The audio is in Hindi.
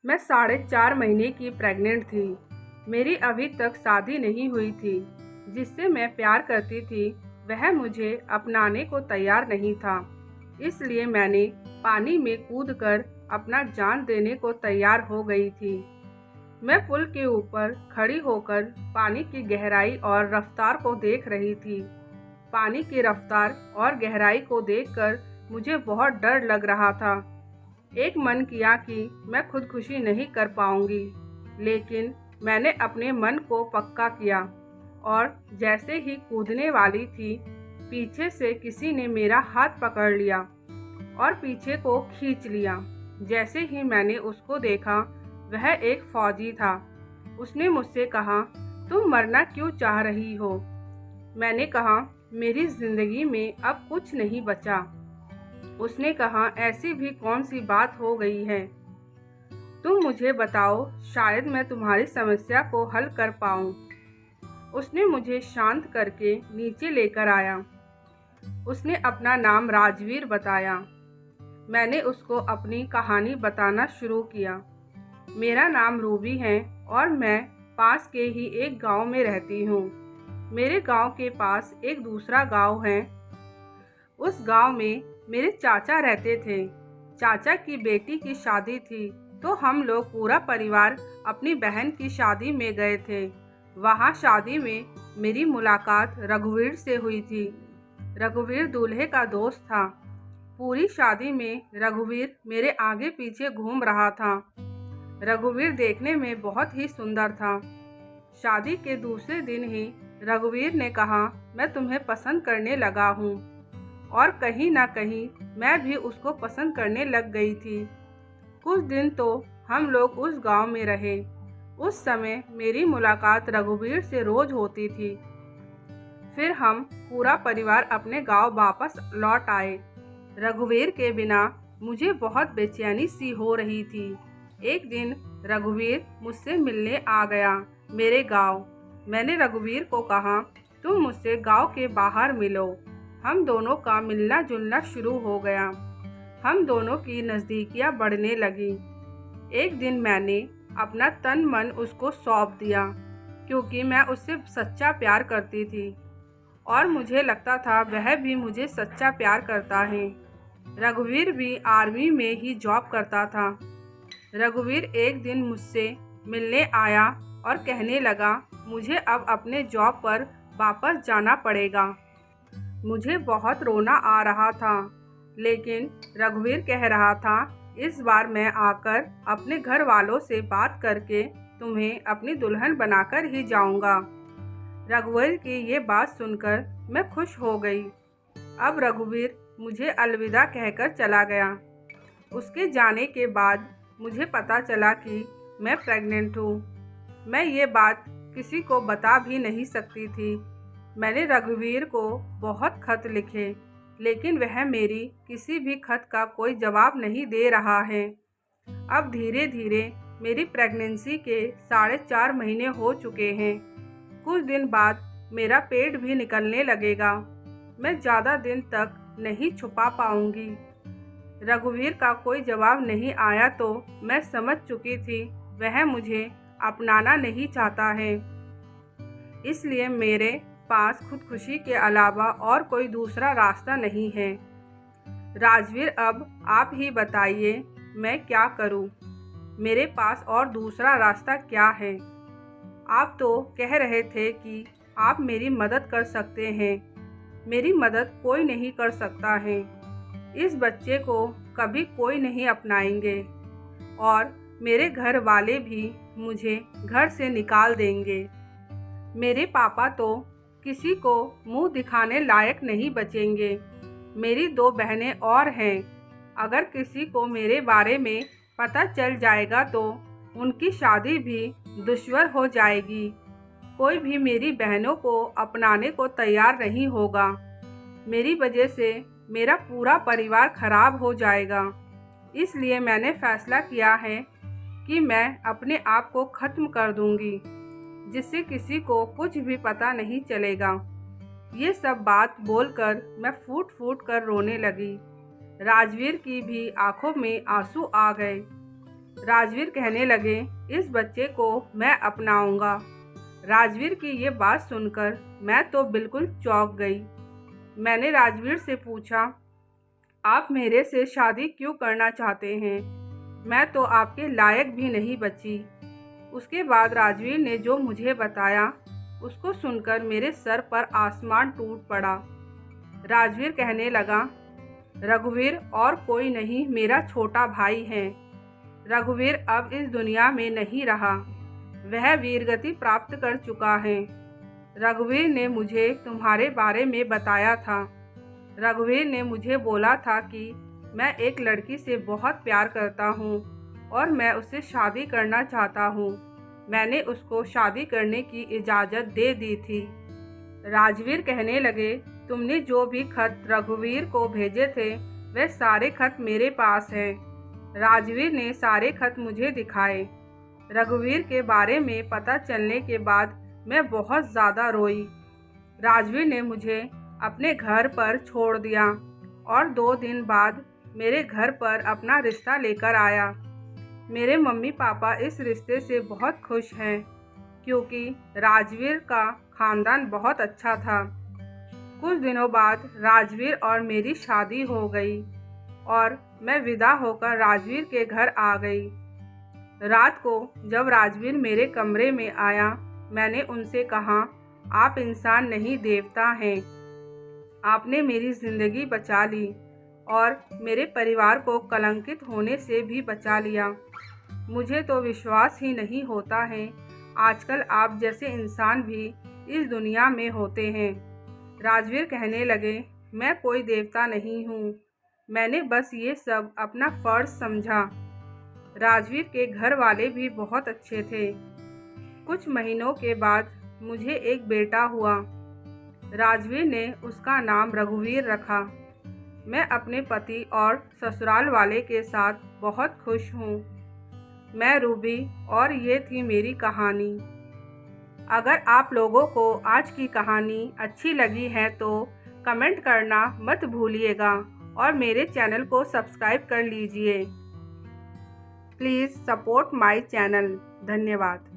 मैं 4.5 महीने की प्रेग्नेंट थी। मेरी अभी तक शादी नहीं हुई थी। जिससे मैं प्यार करती थी वह मुझे अपनाने को तैयार नहीं था। इसलिए मैंने पानी में कूदकर अपना जान देने को तैयार हो गई थी। मैं पुल के ऊपर खड़ी होकर पानी की गहराई और रफ्तार को देख रही थी। पानी की रफ्तार और गहराई को देखकर मुझे बहुत डर लग रहा था। एक मन किया कि मैं खुदकुशी नहीं कर पाऊंगी, लेकिन मैंने अपने मन को पक्का किया और जैसे ही कूदने वाली थी, पीछे से किसी ने मेरा हाथ पकड़ लिया और पीछे को खींच लिया। जैसे ही मैंने उसको देखा, वह एक फौजी था। उसने मुझसे कहा, तुम मरना क्यों चाह रही हो? मैंने कहा, मेरी जिंदगी में अब कुछ नहीं बचा। उसने कहा, ऐसी भी कौन सी बात हो गई है? तुम मुझे बताओ, शायद मैं तुम्हारी समस्या को हल कर पाऊं। उसने मुझे शांत करके नीचे लेकर आया। उसने अपना नाम राजवीर बताया। मैंने उसको अपनी कहानी बताना शुरू किया। मेरा नाम रूबी है और मैं पास के ही एक गांव में रहती हूँ। मेरे गांव के पास एक दूसरा गांव है। उस गांव में मेरे चाचा रहते थे। चाचा की बेटी की शादी थी, तो हम लोग पूरा परिवार अपनी बहन की शादी में गए थे। वहाँ शादी में मेरी मुलाकात रघुवीर से हुई थी। रघुवीर दूल्हे का दोस्त था। पूरी शादी में रघुवीर मेरे आगे पीछे घूम रहा था। रघुवीर देखने में बहुत ही सुंदर था। शादी के दूसरे दिन ही रघुवीर ने कहा, मैं तुम्हें पसंद करने लगा हूँ। और कहीं ना कहीं मैं भी उसको पसंद करने लग गई थी। कुछ दिन तो हम लोग उस गांव में रहे। उस समय मेरी मुलाकात रघुवीर से रोज होती थी। फिर हम पूरा परिवार अपने गांव वापस लौट आए। रघुवीर के बिना मुझे बहुत बेचैनी सी हो रही थी। एक दिन रघुवीर मुझसे मिलने आ गया मेरे गांव। मैंने रघुवीर को कहा, तुम मुझसे गांव के बाहर मिलो। हम दोनों का मिलना जुलना शुरू हो गया। हम दोनों की नज़दीकियाँ बढ़ने लगी। एक दिन मैंने अपना तन मन उसको सौंप दिया, क्योंकि मैं उससे सच्चा प्यार करती थी और मुझे लगता था वह भी मुझे सच्चा प्यार करता है। रघुवीर भी आर्मी में ही जॉब करता था। रघुवीर एक दिन मुझसे मिलने आया और कहने लगा, मुझे अब अपने जॉब पर वापस जाना पड़ेगा। मुझे बहुत रोना आ रहा था, लेकिन रघुवीर कह रहा था, इस बार मैं आकर अपने घर वालों से बात करके तुम्हें अपनी दुल्हन बनाकर ही जाऊंगा। रघुवीर की ये बात सुनकर मैं खुश हो गई। अब रघुवीर मुझे अलविदा कहकर चला गया। उसके जाने के बाद मुझे पता चला कि मैं प्रेग्नेंट हूँ। मैं ये बात किसी को बता भी नहीं सकती थी। मैंने रघुवीर को बहुत खत लिखे, लेकिन वह मेरी किसी भी खत का कोई जवाब नहीं दे रहा है। अब धीरे धीरे मेरी प्रेगनेंसी के 4.5 महीने हो चुके हैं। कुछ दिन बाद मेरा पेट भी निकलने लगेगा। मैं ज़्यादा दिन तक नहीं छुपा पाऊंगी। रघुवीर का कोई जवाब नहीं आया तो मैं समझ चुकी थी वह मुझे अपनाना नहीं चाहता है। इसलिए मेरे पास खुदकुशी के अलावा और कोई दूसरा रास्ता नहीं है। राजवीर, अब आप ही बताइए, मैं क्या करूं? मेरे पास और दूसरा रास्ता क्या है? आप तो कह रहे थे कि आप मेरी मदद कर सकते हैं। मेरी मदद कोई नहीं कर सकता है। इस बच्चे को कभी कोई नहीं अपनाएंगे और मेरे घर वाले भी मुझे घर से निकाल देंगे। मेरे पापा तो किसी को मुंह दिखाने लायक नहीं बचेंगे। मेरी 2 बहनें और हैं। अगर किसी को मेरे बारे में पता चल जाएगा तो उनकी शादी भी दुश्वार हो जाएगी। कोई भी मेरी बहनों को अपनाने को तैयार नहीं होगा। मेरी वजह से मेरा पूरा परिवार खराब हो जाएगा। इसलिए मैंने फैसला किया है कि मैं अपने आप को ख़त्म कर दूंगी, जिससे किसी को कुछ भी पता नहीं चलेगा। ये सब बात बोलकर मैं फूट फूट कर रोने लगी। राजवीर की भी आंखों में आंसू आ गए। राजवीर कहने लगे, इस बच्चे को मैं अपनाऊंगा। राजवीर की ये बात सुनकर मैं तो बिल्कुल चौंक गई। मैंने राजवीर से पूछा, आप मेरे से शादी क्यों करना चाहते हैं? मैं तो आपके लायक भी नहीं बची। उसके बाद राजवीर ने जो मुझे बताया उसको सुनकर मेरे सर पर आसमान टूट पड़ा। राजवीर कहने लगा, रघुवीर और कोई नहीं, मेरा छोटा भाई है। रघुवीर अब इस दुनिया में नहीं रहा, वह वीरगति प्राप्त कर चुका है। रघुवीर ने मुझे तुम्हारे बारे में बताया था। रघुवीर ने मुझे बोला था कि मैं एक लड़की से बहुत प्यार करता हूँ और मैं उससे शादी करना चाहता हूँ। मैंने उसको शादी करने की इजाज़त दे दी थी। राजवीर कहने लगे, तुमने जो भी खत रघुवीर को भेजे थे वह सारे खत मेरे पास हैं। राजवीर ने सारे खत मुझे दिखाए। रघुवीर के बारे में पता चलने के बाद मैं बहुत ज़्यादा रोई। राजवीर ने मुझे अपने घर पर छोड़ दिया और 2 दिन बाद मेरे घर पर अपना रिश्ता लेकर आया। मेरे मम्मी पापा इस रिश्ते से बहुत खुश हैं क्योंकि राजवीर का खानदान बहुत अच्छा था। कुछ दिनों बाद राजवीर और मेरी शादी हो गई और मैं विदा होकर राजवीर के घर आ गई। रात को जब राजवीर मेरे कमरे में आया, मैंने उनसे कहा, आप इंसान नहीं देवता हैं। आपने मेरी ज़िंदगी बचा ली और मेरे परिवार को कलंकित होने से भी बचा लिया। मुझे तो विश्वास ही नहीं होता है आजकल आप जैसे इंसान भी इस दुनिया में होते हैं। राजवीर कहने लगे, मैं कोई देवता नहीं हूँ, मैंने बस ये सब अपना फ़र्ज समझा। राजवीर के घर वाले भी बहुत अच्छे थे। कुछ महीनों के बाद मुझे एक बेटा हुआ। राजवीर ने उसका नाम रघुवीर रखा। मैं अपने पति और ससुराल वाले के साथ बहुत खुश हूँ। मैं रूबी और ये थी मेरी कहानी। अगर आप लोगों को आज की कहानी अच्छी लगी है तो कमेंट करना मत भूलिएगा और मेरे चैनल को सब्सक्राइब कर लीजिए। Please support my channel. धन्यवाद।